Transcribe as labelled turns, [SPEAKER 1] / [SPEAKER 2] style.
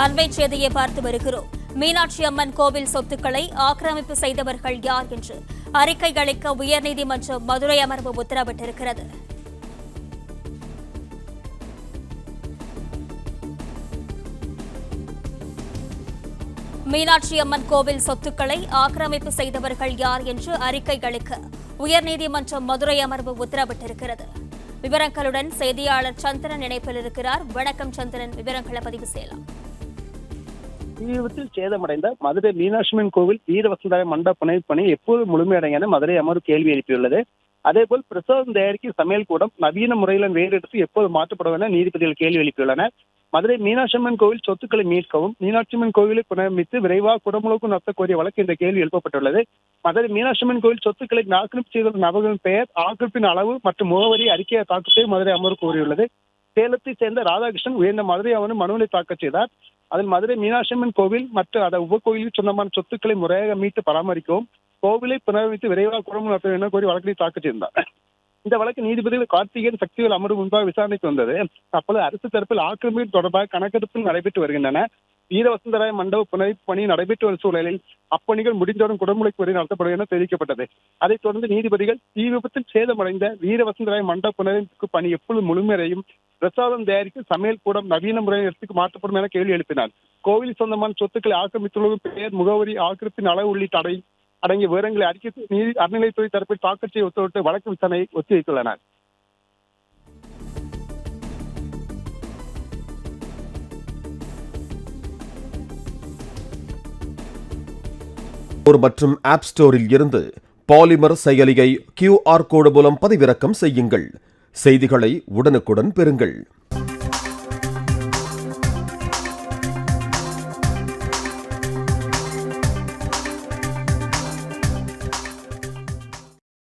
[SPEAKER 1] அண்மை செய்தியை பார்த்து வருகிறோம். மீனாட்சி அம்மன் கோவில் சொத்துக்களை ஆக்கிரமிப்பு செய்தவர்கள் யார் என்று அறிக்கை அளிக்க உயர்நீதிமன்றம் மதுரை அமர்வு உத்தரவிட்டிருக்கிறது. மீனாட்சி அம்மன் கோவில் சொத்துக்களை ஆக்கிரமிப்பு செய்தவர்கள் யார் என்று அறிக்கை அளிக்க உயர்நீதிமன்றம் மதுரை அமர்வு உத்தரவிட்டிருக்கிறது. விவரங்களுடன் செய்தியாளர் சந்திரன் இணைப்பில் இருக்கிறார். வணக்கம் சந்திரன், விவரங்களை பதிவு செய்யலாம்.
[SPEAKER 2] தீ விபத்தில் சேதமடைந்த மதுரை மீனாட்சியம்மன் கோவில் வீரவசந்தராய மண்டப புனைப்பணி எப்போது முழுமையடையும் என மதுரை அமர்வு கேள்வி எழுப்பியுள்ளது. அதேபோல் பிரசாதம் தயாரிக்கும் சமையல் கூடம் நவீன முறையில் வேறு எடுத்து எப்போது மாற்றப்படும் என நீதிபதிகள் கேள்வி எழுப்பியுள்ளனர். மதுரை மீனாட்சியம்மன் கோவில் சொத்துக்களை மீட்கவும் மீனாட்சியம்மன் கோவிலை புனரமைத்து விரைவாக குடமுழுக்கு நடத்த கோரிய வழக்கு இந்த கேள்வி எழுப்பப்பட்டுள்ளது. மதுரை மீனாட்சியம்மன் கோவில் சொத்துக்களை ஆக்கிரமிப்பு செய்த நபர்களின் பெயர், ஆக்கிரமிப்பின் அளவு மற்றும் முகவரி அறிக்கையை தாக்கல் செய்ய மதுரை அமர்வு கோரியுள்ளது. சேலத்தை சேர்ந்த ராதாகிருஷ்ணன் உயர்ந்த மதுரை அவனும் மனுவினை தாக்கல் செய்தார். அதில் மதுரை மீனாட்சியம்மன் கோவில் மற்றும் அதன் உபகோயிலுக்கு சொந்தமான சொத்துக்களை முறையாக மீட்டு பராமரிக்கவும் கோவிலை புனரமைத்து விரைவாக குடமுழுக்கு நடத்த வேண்டும் கோரி வழக்கை தாக்கல் செய்தார். இந்த வழக்கு நீதிபதிகள் கார்த்திகேயன் சக்திவேல் அமர்வு முன்பாக விசாரணைக்கு வந்தது. அப்போது அரசு தரப்பில் ஆக்கிரமிப்பு தொடர்பாக கணக்கெடுப்பு நடைபெற்று வருகின்றன. வீரவசந்தராய மண்டப புனைப்பு பணி நடைபெற்று வரும் சூழலில் அப்பணிகள் முடிந்தவுடன் குடமுழுக்கு வரை நடத்தப்படும் என தெரிவிக்கப்பட்டது. அதைத் தொடர்ந்து நீதிபதிகள் தீ விபத்தில் சேதமடைந்த வீரவசந்தராய மண்டப புனரமைப்பு பணி எப்பொழுது முழுமையடையும், பிரசாதம் தயாரிக்கும் சமையல் கூடம் நவீன முறையில் இடத்துக்கு மாற்றப்படும் என கேள்வி எழுப்பினார். கோவில் சொந்தமான சொத்துக்களை ஆக்கிரமித்துள்ள பெயர், முகவரி, ஆக்கிரமிப்பின் அளவு உள்ளிட்ட அடங்கிய விவரங்களை அறிக்கை நீதி அறநிலைத்துறை தரப்பில் தாக்கல் செய்ய உத்தரவிட்டு வழக்கு விசாரணையை ஒத்திவைத்துள்ளனர்.
[SPEAKER 3] மற்றும் ஆப் ஸ்டோரில் இருந்து பாலிமர் செயலியை QR கோடு மூலம் பதிவிறக்கம் செய்யுங்கள். செய்திகளை உடனுக்குடன் பெறுங்கள்.